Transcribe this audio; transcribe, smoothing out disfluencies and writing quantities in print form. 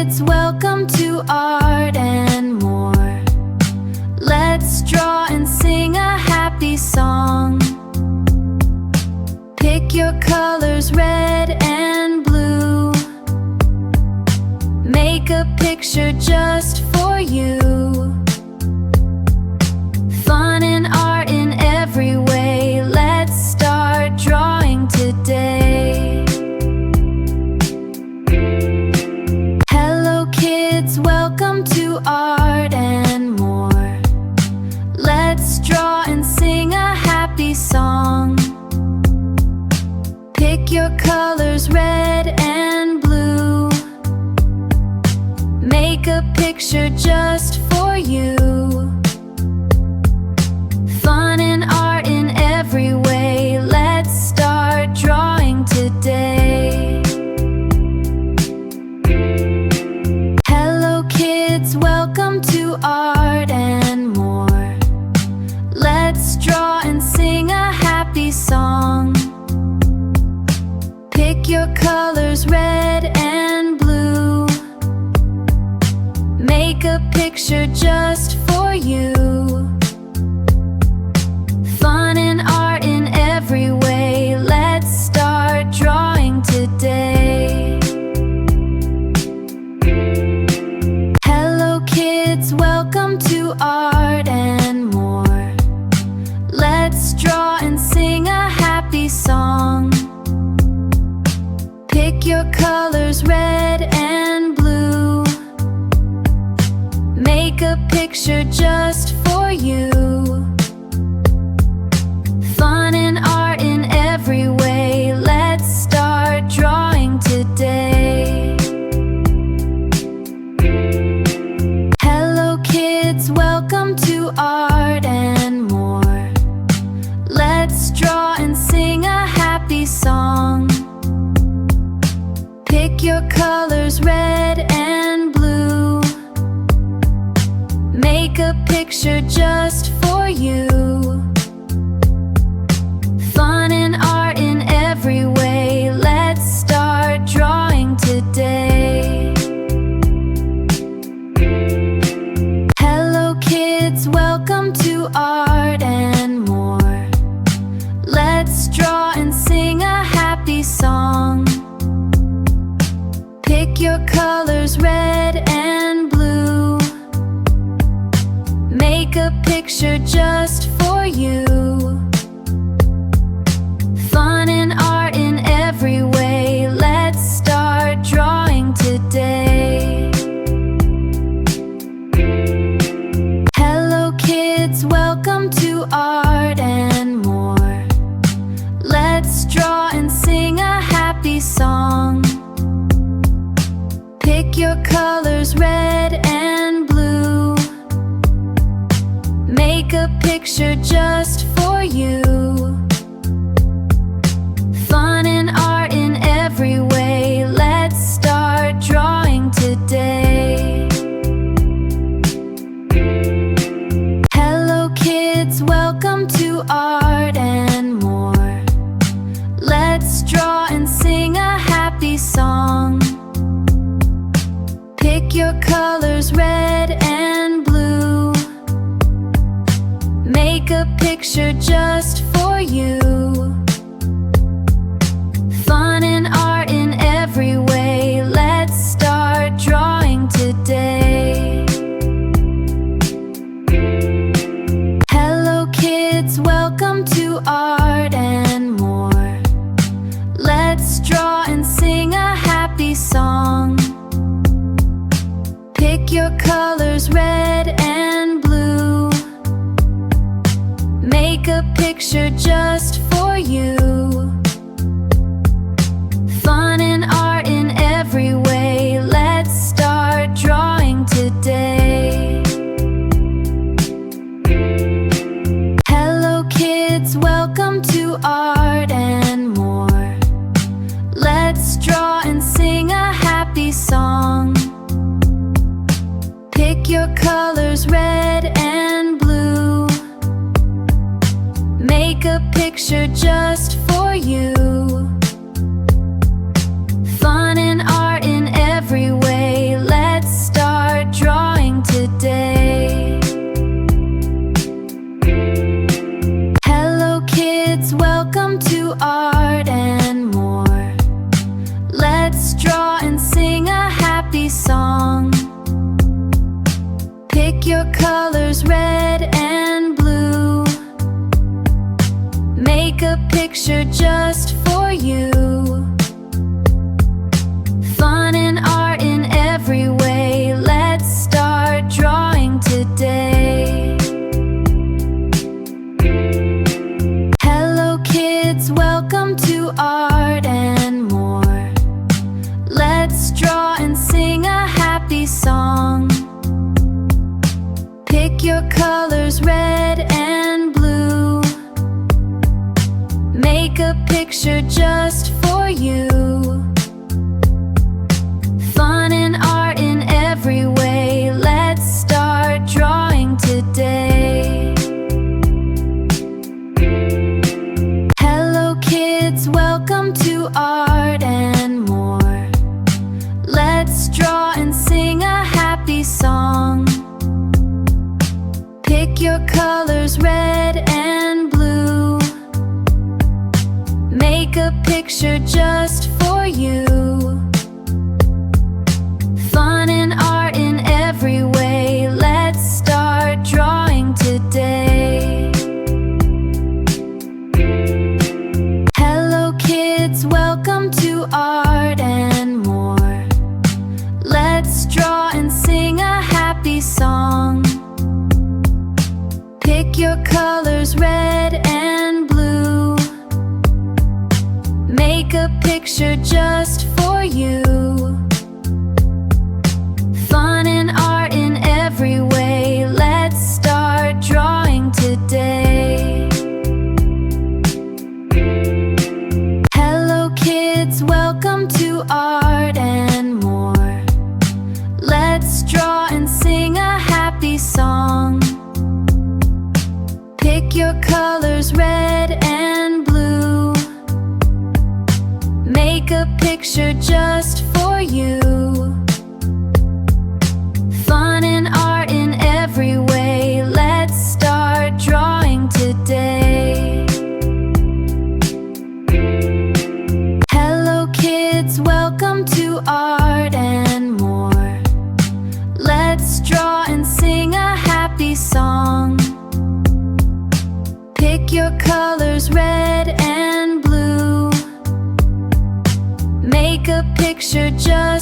kids, welcome to Art and More. Let's draw and sing a happy song. Pick your colors, red and blue. Make a picture just for you. Fun and art in every way. Let's start drawing today. Hello kids, welcome to Art and More. Let's draw and sing a happy song. Pick your colors, red and blue. Make a picture just for you. Fun and art in every way. Let's start drawing today. Hello kids, welcome to Art and More. Let's draw and sing a happy song. Pick your colors, red and blue. Make a picture just for you. Fun and art in every way. Let's start drawing today. Hello kids, welcome to Art and More. Let's draw and sing a happy song. Pick your colors, red and blue. Make a picture just for you. Fun and art in every way. Let's start drawing today. Hello kids, welcome to Art and More. Let's draw and sing a happy song. Pick your colors, red and blue. Make a picture just for you. Fun and art in every way. Let's start drawing today. Hello kids, welcome to Art and More. Let's draw and sing a happy song. Pick your colors, red and blue. Make a picture just for you. Fun and art in every way. Let's start drawing today. Hello kids, welcome to Art and More. Let's draw and sing a happy song. Pick your colors, red and blue. Make a picture just for you. Fun and art in every way. Let's start drawing today. Hello kids, welcome to Art and More. Let's draw and sing a happy song. Pick your colors, red and blue. Make a picture just for you. Fun and art in every way. Let's start drawing today. Hello kids, welcome to Art and More. Let's draw and sing a happy song. Pick your colors, red and blue. Make a picture just for you. Fun and art in every way. Let's start drawing today. Hello kids, welcome to Art and More. Let's draw and sing a happy song. Pick your colors, red and blue. Make a picture just for you. Fun and art in every way. picture just for you. Fun and art in every way. Let's start drawing today. Hello kids, welcome to Art and More. Let's draw and sing a happy song. Pick your colors, red and blue. Make a picture just for you. Fun and art in every way. Let's start drawing today. Hello kids, welcome to Art and More. Let's draw and sing a happy song. Pick your colors, red and blue. Make a picture just for you. Fun and art in every way. Let's start drawing today. Hello kids, welcome to Art and More. Let's draw and sing a happy song. Pick your colors, red and blue. Make a picture just for you. Fun and art in every way. Let's start drawing today. Hello kids, welcome to Art and More. Let's draw and sing a happy song. Pick your colors, red and blue. Make a picture just for you. Fun and art in every way. Let's start drawing today. Hello kids, welcome to Art and More. Let's draw and sing a happy song. Pick your colors, red and blue. Make a picture just for you. Fun and art in every way. Let's start drawing today. Hello kids, welcome to Art and More. Let's draw and sing a happy song. Pick your colors, red and blue. Make a picture just for you. Fun and art in every way. Let's start drawing today. Hello kids, welcome to Art and More. Let's draw and sing a happy song. Pick your colors, red and blue. Make a picture just